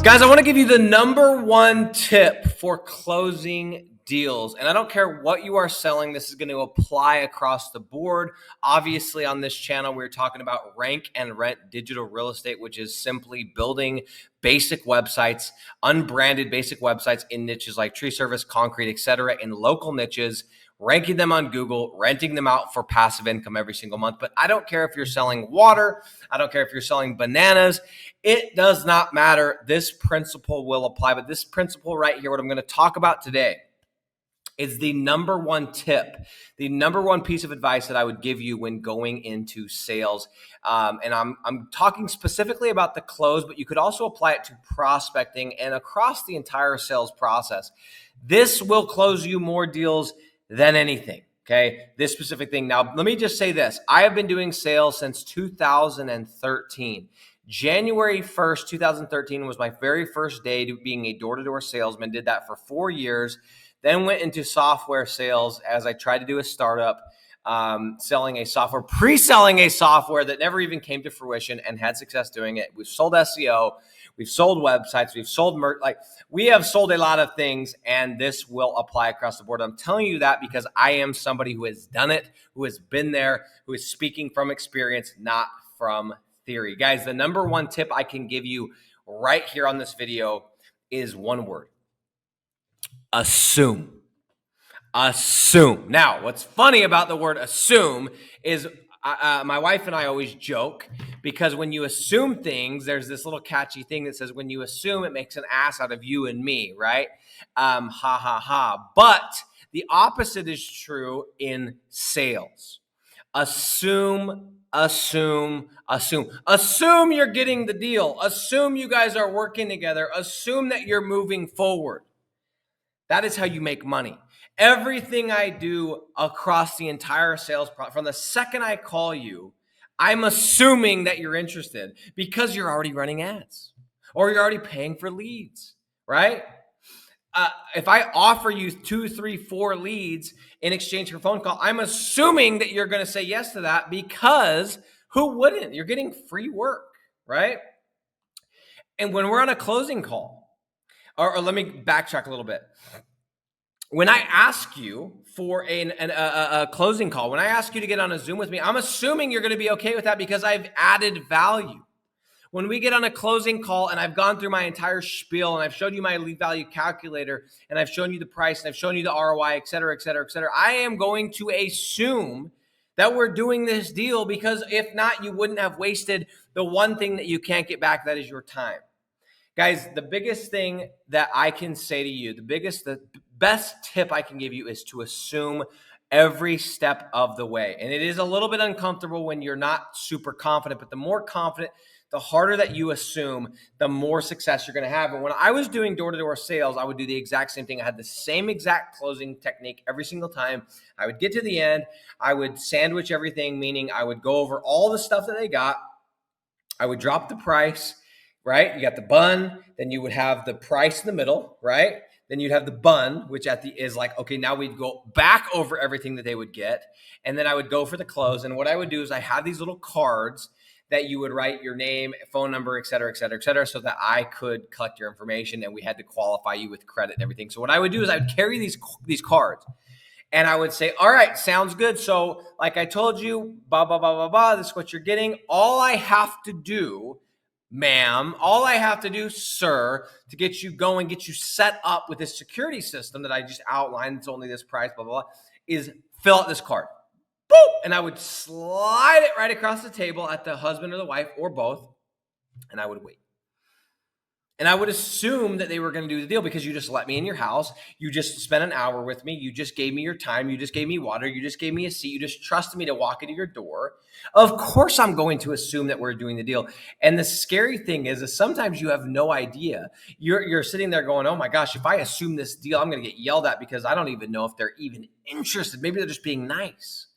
Guys, I want to give you the number one tip for closing deals. And I don't care what you are selling, this is going to apply across the board. Obviously, on this channel, we're talking about rank and rent digital real estate, which is simply building basic websites, unbranded basic websites in niches like tree service, concrete, etc., in local niches, ranking them on Google, renting them out for passive income every single month. But I don't care if you're selling water. I don't care if you're selling bananas. It does not matter. This principle will apply. But this principle right here, what I'm going to talk about today, is the number one tip, the number one piece of advice that I would give you when going into sales. And I'm talking specifically about the close, but you could also apply it to prospecting and across the entire sales process. This will close you more deals than anything. Okay, this specific thing. Now, let me just say this. I have been doing sales since 2013. January 1st, 2013 was my very first day to being a door-to-door salesman. Did that for 4 years. Then went into software sales as I tried to do a startup, selling a software, pre-selling a software that never even came to fruition, and had success doing it. We've sold SEO. We've sold websites. We've sold we have sold a lot of things, and this will apply across the board. I'm telling you that because I am somebody who has done it, who has been there, who is speaking from experience, not from theory. Guys, the number one tip I can give you right here on this video is one word: assume. Assume. Now, what's funny about the word assume is my wife and I always joke, because when you assume things, there's this little catchy thing that says, when you assume, it makes an ass out of you and me, right? Ha, ha, ha. But the opposite is true in sales. Assume, assume, assume. Assume you're getting the deal. Assume you guys are working together. Assume that you're moving forward. That is how you make money. Everything I do across the entire sales process, from the second I call you, I'm assuming that you're interested because you're already running ads or you're already paying for leads, right? If I offer you 2, 3, 4 leads in exchange for a phone call, I'm assuming that you're going to say yes to that, because who wouldn't? You're getting free work, right? And when we're on a closing call, or let me backtrack a little bit. When I ask you for a closing call, when I ask you to get on a Zoom with me, I'm assuming you're going to be okay with that because I've added value. When we get on a closing call and I've gone through my entire spiel and I've showed you my lead value calculator and I've shown you the price and I've shown you the ROI, et cetera, et cetera, et cetera, I am going to assume that we're doing this deal, because if not, you wouldn't have wasted the one thing that you can't get back, that is your time. Guys, the biggest thing that I can say to you, the best tip I can give you is to assume every step of the way. And it is a little bit uncomfortable when you're not super confident, but the more confident, the harder that you assume, the more success you're going to have. And when I was doing door-to-door sales, I would do the exact same thing. I had the same exact closing technique every single time. I would get to the end. I would sandwich everything, meaning I would go over all the stuff that they got. I would drop the price, right? You got the bun, then you would have the price in the middle, right? Then you'd have the bun, which is like, okay, now we'd go back over everything that they would get. And then I would go for the close. And what I would do is I had these little cards that you would write your name, phone number, et cetera, et cetera, et cetera, so that I could collect your information, and we had to qualify you with credit and everything. So what I would do is I would carry these cards, and I would say, all right, sounds good. So like I told you, blah, blah, blah, blah, blah, this is what you're getting. All I have to do, ma'am, all I have to do, sir, to get you going, get you set up with this security system that I just outlined, it's only this price, blah, blah, blah, is fill out this card. Boop! And I would slide it right across the table at the husband or the wife or both, and I would wait. And I would assume that they were going to do the deal because you just let me in your house. You just spent an hour with me. You just gave me your time. You just gave me water. You just gave me a seat. You just trusted me to walk into your door. Of course, I'm going to assume that we're doing the deal. And the scary thing is sometimes you have no idea. You're sitting there going, oh my gosh, if I assume this deal, I'm going to get yelled at because I don't even know if they're even interested. Maybe they're just being nice.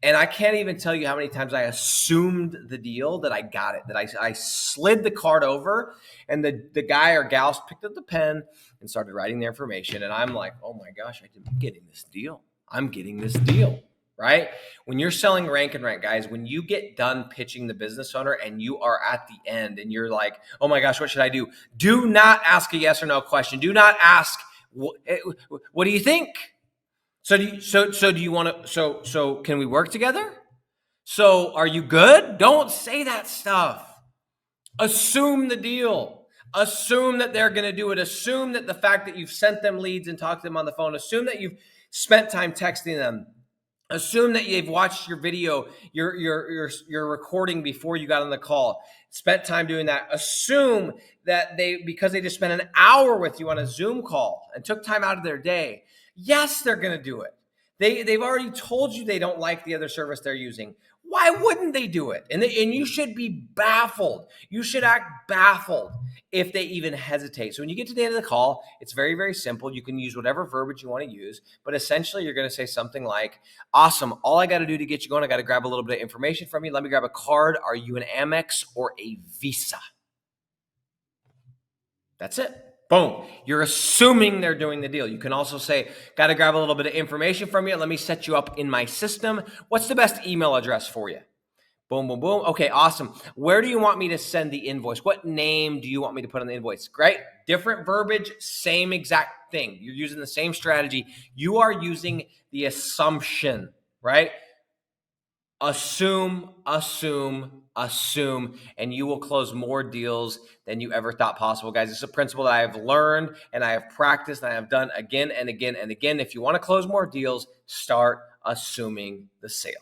And I can't even tell you how many times I assumed the deal that I got it, that I slid the card over, and the guy or gal picked up the pen and started writing their information. And I'm like, oh my gosh, I'm getting this deal. I'm getting this deal. right? When you're selling Rank and Rent, guys, when you get done pitching the business owner and you are at the end and you're like, oh my gosh, what should I do? Do not ask a yes or no question. Do not ask, what do you think? So do you want to, so can we work together? So are you good? Don't say that stuff. Assume the deal. Assume that they're going to do it. Assume that the fact that you've sent them leads and talked to them on the phone. Assume that you've spent time texting them. Assume that you've watched your video, your recording before you got on the call. Spent time doing that. Assume that because they just spent an hour with you on a Zoom call and took time out of their day. Yes, they're going to do it. They've already told you they don't like the other service they're using. Why wouldn't they do it? And you should be baffled. You should act baffled if they even hesitate. So when you get to the end of the call, it's very, very simple. You can use whatever verbiage you want to use, but essentially you're going to say something like, awesome, all I got to do to get you going, I got to grab a little bit of information from you. Let me grab a card. Are you an Amex or a Visa? That's it. Boom. You're assuming they're doing the deal. You can also say, got to grab a little bit of information from you. Let me set you up in my system. What's the best email address for you? Boom, boom, boom. Okay, awesome. Where do you want me to send the invoice? What name do you want me to put on the invoice? Great. Different verbiage, same exact thing. You're using the same strategy. You are using the assumption, right? Assume, and you will close more deals than you ever thought possible, guys. It's a principle that I have learned and I have practiced and I have done again and again and again. If you want to close more deals, start assuming the sale.